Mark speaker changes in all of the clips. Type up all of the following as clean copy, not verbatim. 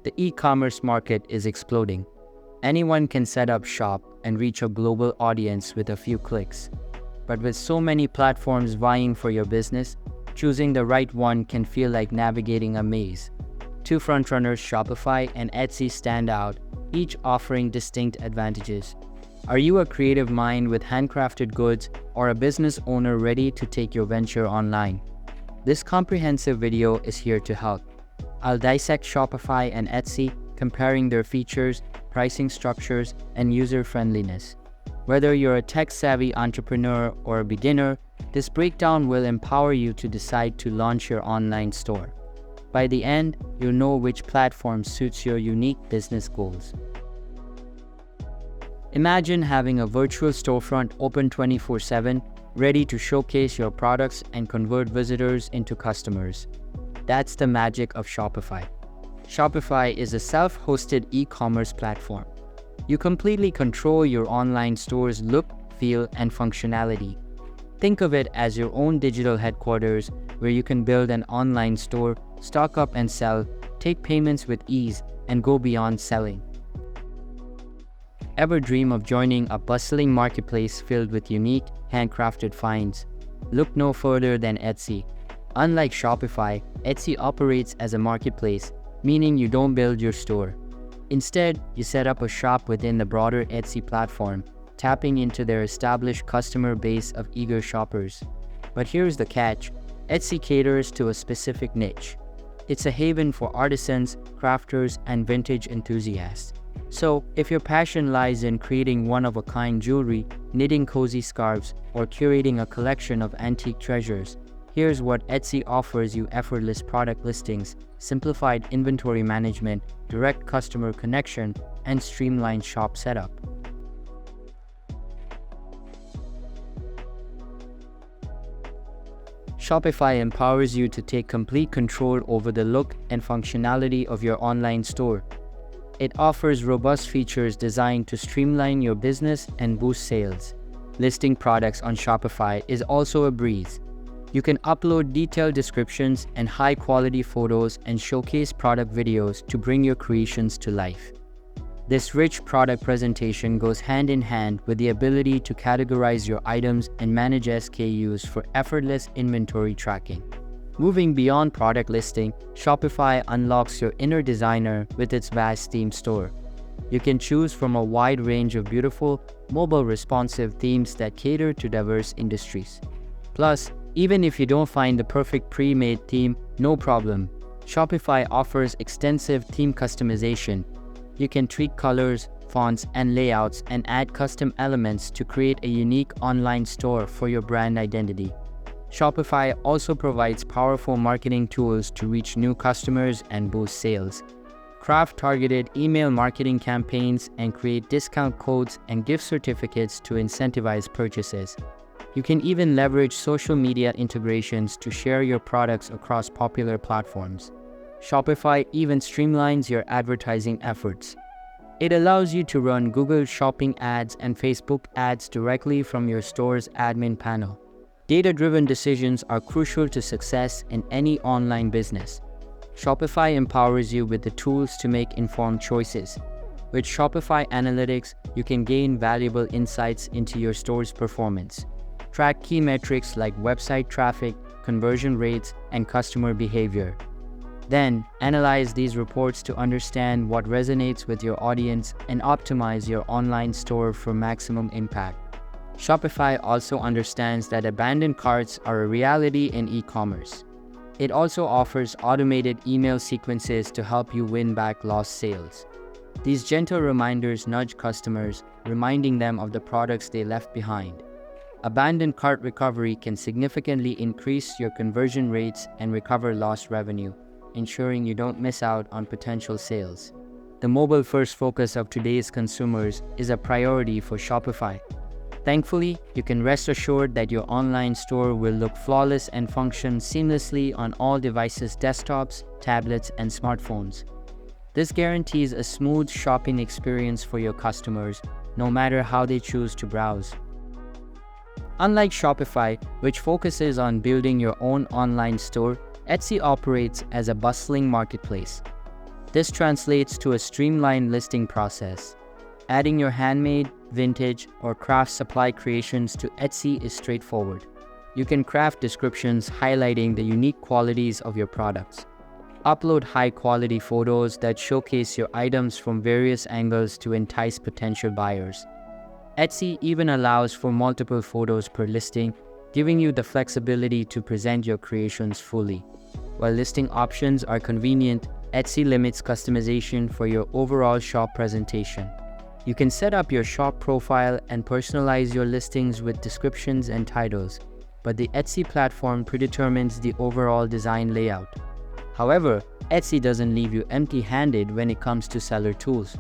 Speaker 1: The e-commerce market is exploding. Anyone can set up shop and reach a global audience with a few clicks. But with so many platforms vying for your business, choosing the right one can feel like navigating a maze. Two frontrunners, Shopify and Etsy, stand out, each offering distinct advantages. Are you a creative mind with handcrafted goods or a business owner ready to take your venture online? This comprehensive video is here to help. I'll dissect Shopify and Etsy, comparing their features, pricing structures, and user-friendliness. Whether you're a tech-savvy entrepreneur or a beginner, this breakdown will empower you to decide to launch your online store. By the end, you'll know which platform suits your unique business goals. Imagine having a virtual storefront open 24/7, ready to showcase your products and convert visitors into customers. That's the magic of Shopify. Shopify is a self-hosted e-commerce platform. You completely control your online store's look, feel, and functionality. Think of it as your own digital headquarters where you can build an online store, stock up and sell, take payments with ease, and go beyond selling. Ever dream of joining a bustling marketplace filled with unique, handcrafted finds? Look no further than Etsy. Unlike Shopify, Etsy operates as a marketplace, meaning you don't build your store. Instead, you set up a shop within the broader Etsy platform, tapping into their established customer base of eager shoppers. But here's the catch: Etsy caters to a specific niche. It's a haven for artisans, crafters, and vintage enthusiasts. So, if your passion lies in creating one-of-a-kind jewelry, knitting cozy scarves, or curating a collection of antique treasures, here's what Etsy offers you: effortless product listings, simplified inventory management, direct customer connection, and streamlined shop setup. Shopify empowers you to take complete control over the look and functionality of your online store. It offers robust features designed to streamline your business and boost sales. Listing products on Shopify is also a breeze. You can upload detailed descriptions and high-quality photos and showcase product videos to bring your creations to life. This rich product presentation goes hand in hand with the ability to categorize your items and manage SKUs for effortless inventory tracking. Moving beyond product listing, Shopify unlocks your inner designer with its vast theme store. You can choose from a wide range of beautiful, mobile-responsive themes that cater to diverse industries. Plus, even if you don't find the perfect pre-made theme, no problem. Shopify offers extensive theme customization. You can tweak colors, fonts, and layouts and add custom elements to create a unique online store for your brand identity. Shopify also provides powerful marketing tools to reach new customers and boost sales. Craft targeted email marketing campaigns and create discount codes and gift certificates to incentivize purchases. You can even leverage social media integrations to share your products across popular platforms. Shopify even streamlines your advertising efforts. It allows you to run Google Shopping ads and Facebook ads directly from your store's admin panel. Data-driven decisions are crucial to success in any online business. Shopify empowers you with the tools to make informed choices. With Shopify Analytics, you can gain valuable insights into your store's performance. Track key metrics like website traffic, conversion rates, and customer behavior. Then, analyze these reports to understand what resonates with your audience and optimize your online store for maximum impact. Shopify also understands that abandoned carts are a reality in e-commerce. It also offers automated email sequences to help you win back lost sales. These gentle reminders nudge customers, reminding them of the products they left behind. Abandoned cart recovery can significantly increase your conversion rates and recover lost revenue, ensuring you don't miss out on potential sales. The mobile-first focus of today's consumers is a priority for Shopify. Thankfully, you can rest assured that your online store will look flawless and function seamlessly on all devices, desktops, tablets, and smartphones. This guarantees a smooth shopping experience for your customers, no matter how they choose to browse. Unlike Shopify, which focuses on building your own online store, Etsy operates as a bustling marketplace. This translates to a streamlined listing process. Adding your handmade, vintage, or craft supply creations to Etsy is straightforward. You can craft descriptions highlighting the unique qualities of your products. Upload high-quality photos that showcase your items from various angles to entice potential buyers. Etsy even allows for multiple photos per listing, giving you the flexibility to present your creations fully. While listing options are convenient, Etsy limits customization for your overall shop presentation. You can set up your shop profile and personalize your listings with descriptions and titles, but the Etsy platform predetermines the overall design layout. However, Etsy doesn't leave you empty-handed when it comes to seller tools.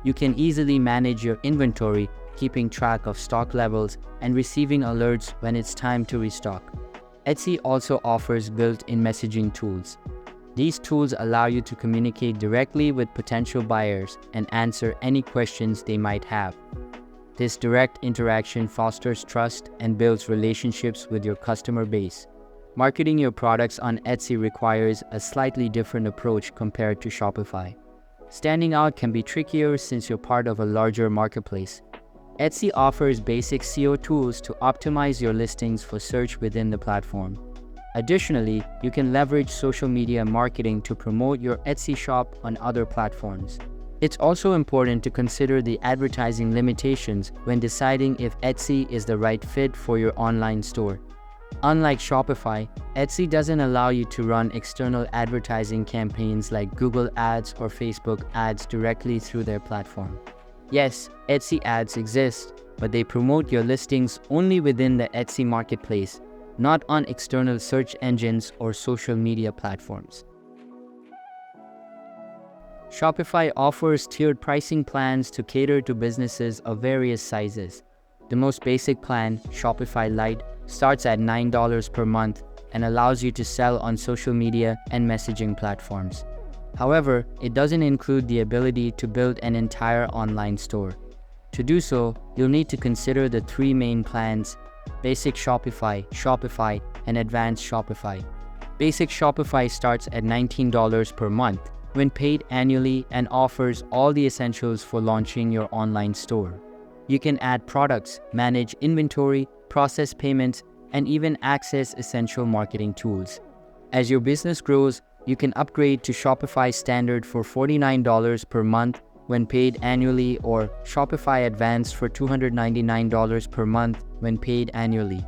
Speaker 1: You can easily manage your inventory, keeping track of stock levels and receiving alerts when it's time to restock. Etsy also offers built-in messaging tools. These tools allow you to communicate directly with potential buyers and answer any questions they might have. This direct interaction fosters trust and builds relationships with your customer base. Marketing your products on Etsy requires a slightly different approach compared to Shopify. Standing out can be trickier since you're part of a larger marketplace. Etsy offers basic SEO tools to optimize your listings for search within the platform. Additionally, you can leverage social media marketing to promote your Etsy shop on other platforms. It's also important to consider the advertising limitations when deciding if Etsy is the right fit for your online store. Unlike Shopify, Etsy doesn't allow you to run external advertising campaigns like Google Ads or Facebook ads directly through their platform. Yes, Etsy ads exist, but they promote your listings only within the Etsy marketplace, not on external search engines or social media platforms. Shopify offers tiered pricing plans to cater to businesses of various sizes. The most basic plan, Shopify Lite, starts at $9 per month and allows you to sell on social media and messaging platforms. However, it doesn't include the ability to build an entire online store. To do so, you'll need to consider the three main plans: Basic Shopify, Shopify, and Advanced Shopify. Basic Shopify starts at $19 per month when paid annually and offers all the essentials for launching your online store. You can add products, manage inventory, process payments, and even access essential marketing tools. As your business grows, you can upgrade to Shopify Standard for $49 per month when paid annually, or Shopify Advanced for $299 per month when paid annually.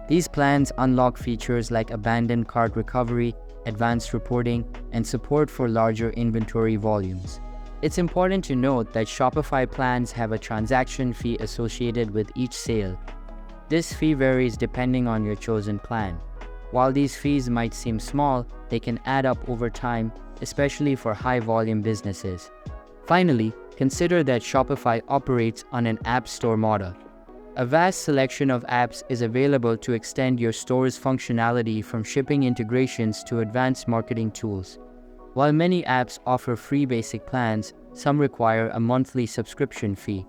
Speaker 1: These plans unlock features like abandoned cart recovery, advanced reporting, and support for larger inventory volumes. It's important to note that Shopify plans have a transaction fee associated with each sale. This fee varies depending on your chosen plan. While these fees might seem small, they can add up over time, especially for high-volume businesses. Finally, consider that Shopify operates on an app store model. A vast selection of apps is available to extend your store's functionality, from shipping integrations to advanced marketing tools. While many apps offer free basic plans, some require a monthly subscription fee.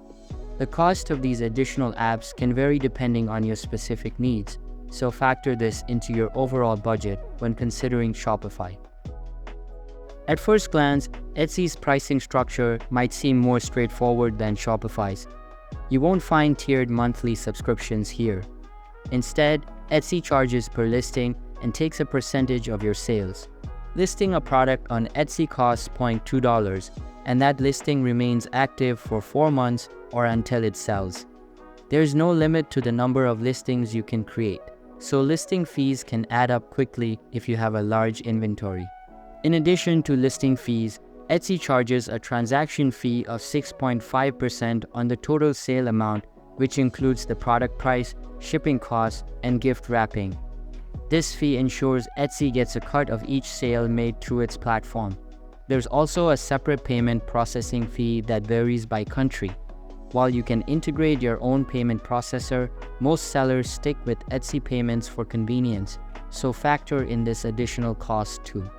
Speaker 1: The cost of these additional apps can vary depending on your specific needs, so factor this into your overall budget when considering Shopify. At first glance, Etsy's pricing structure might seem more straightforward than Shopify's. You won't find tiered monthly subscriptions here. Instead, Etsy charges per listing and takes a percentage of your sales. Listing a product on Etsy costs $0.2, and that listing remains active for 4 months or until it sells. There's no limit to the number of listings you can create, so listing fees can add up quickly if you have a large inventory. In addition to listing fees, Etsy charges a transaction fee of 6.5% on the total sale amount, which includes the product price, shipping costs, and gift wrapping. This fee ensures Etsy gets a cut of each sale made through its platform. There's also a separate payment processing fee that varies by country. While you can integrate your own payment processor, most sellers stick with Etsy payments for convenience, so factor in this additional cost too.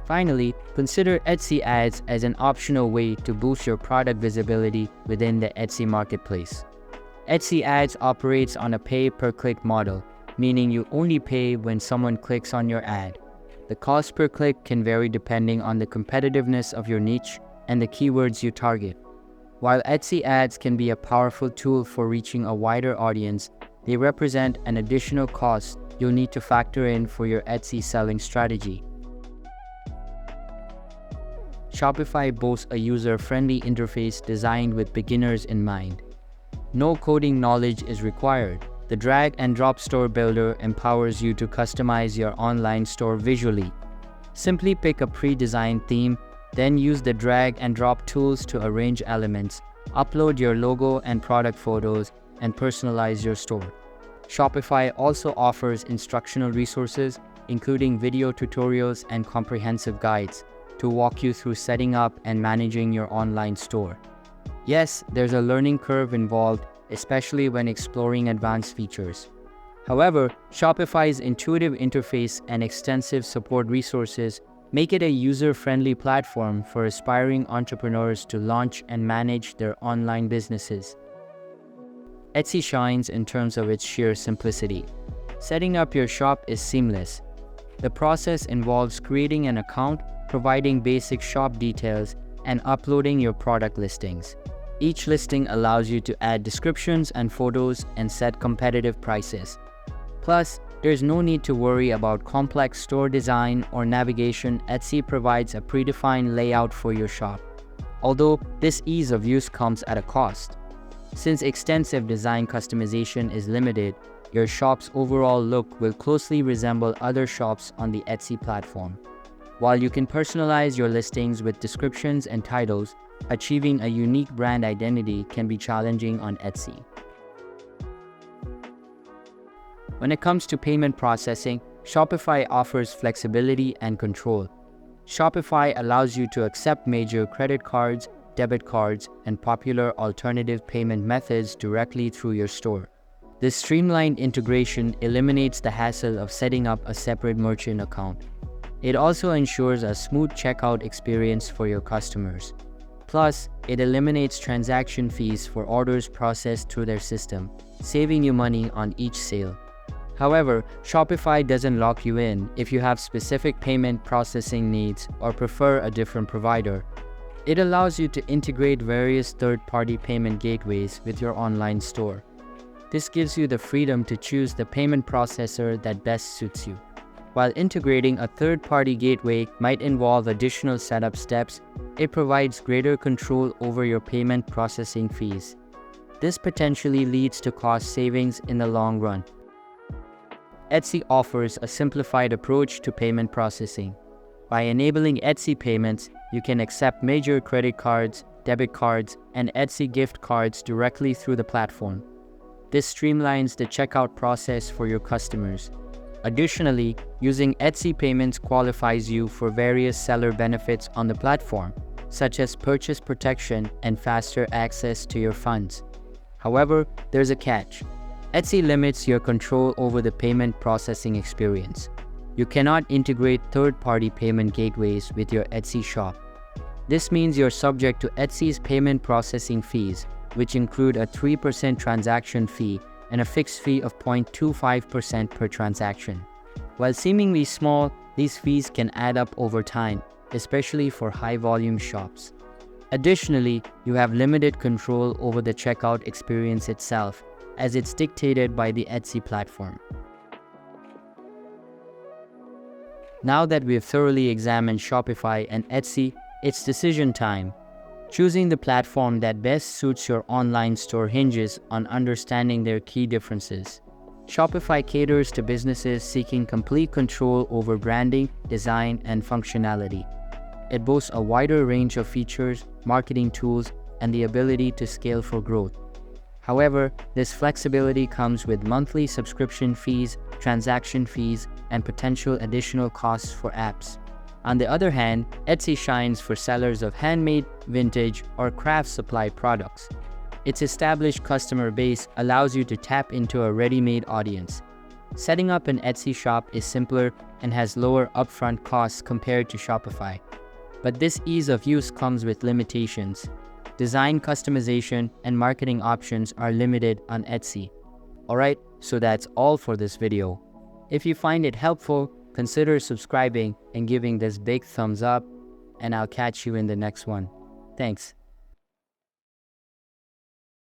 Speaker 1: Finally, consider Etsy ads as an optional way to boost your product visibility within the Etsy marketplace. Etsy ads operates on a pay-per-click model, meaning you only pay when someone clicks on your ad. The cost per click can vary depending on the competitiveness of your niche and the keywords you target. While Etsy ads can be a powerful tool for reaching a wider audience, they represent an additional cost you'll need to factor in for your Etsy selling strategy. Shopify boasts a user-friendly interface designed with beginners in mind. No coding knowledge is required. The drag-and-drop store builder empowers you to customize your online store visually. Simply pick a pre-designed theme, then use the drag-and-drop tools to arrange elements, upload your logo and product photos, and personalize your store. Shopify also offers instructional resources, including video tutorials and comprehensive guides, to walk you through setting up and managing your online store. Yes, there's a learning curve involved, especially when exploring advanced features. However, Shopify's intuitive interface and extensive support resources make it a user-friendly platform for aspiring entrepreneurs to launch and manage their online businesses. Etsy shines in terms of its sheer simplicity. Setting up your shop is seamless. The process involves creating an account, providing basic shop details, and uploading your product listings. Each listing allows you to add descriptions and photos and set competitive prices. Plus, there's no need to worry about complex store design or navigation. Etsy provides a predefined layout for your shop, although this ease of use comes at a cost. Since extensive design customization is limited, your shop's overall look will closely resemble other shops on the Etsy platform. While you can personalize your listings with descriptions and titles, achieving a unique brand identity can be challenging on Etsy. When it comes to payment processing, Shopify offers flexibility and control. Shopify allows you to accept major credit cards, debit cards, and popular alternative payment methods directly through your store. This streamlined integration eliminates the hassle of setting up a separate merchant account. It also ensures a smooth checkout experience for your customers. Plus, it eliminates transaction fees for orders processed through their system, saving you money on each sale. However, Shopify doesn't lock you in if you have specific payment processing needs or prefer a different provider. It allows you to integrate various third-party payment gateways with your online store. This gives you the freedom to choose the payment processor that best suits you. While integrating a third-party gateway might involve additional setup steps, it provides greater control over your payment processing fees. This potentially leads to cost savings in the long run. Etsy offers a simplified approach to payment processing. By enabling Etsy payments, you can accept major credit cards, debit cards, and Etsy gift cards directly through the platform. This streamlines the checkout process for your customers. Additionally, using Etsy payments qualifies you for various seller benefits on the platform, such as purchase protection and faster access to your funds. However, there's a catch. Etsy limits your control over the payment processing experience. You cannot integrate third-party payment gateways with your Etsy shop. This means you're subject to Etsy's payment processing fees, which include a 3% transaction fee and a fixed fee of 0.25% per transaction. While seemingly small, these fees can add up over time, especially for high-volume shops. Additionally, you have limited control over the checkout experience itself, as it's dictated by the Etsy platform. Now that we've thoroughly examined Shopify and Etsy, it's decision time. Choosing the platform that best suits your online store hinges on understanding their key differences. Shopify caters to businesses seeking complete control over branding, design, and functionality. It boasts a wider range of features, marketing tools, and the ability to scale for growth. However, this flexibility comes with monthly subscription fees, transaction fees, and potential additional costs for apps. On the other hand, Etsy shines for sellers of handmade, vintage, or craft supply products. Its established customer base allows you to tap into a ready-made audience. Setting up an Etsy shop is simpler and has lower upfront costs compared to Shopify. But this ease of use comes with limitations. Design customization and marketing options are limited on Etsy. Alright, so that's all for this video. If you find it helpful, consider subscribing and giving this big thumbs up, and I'll catch you in the next one. Thanks.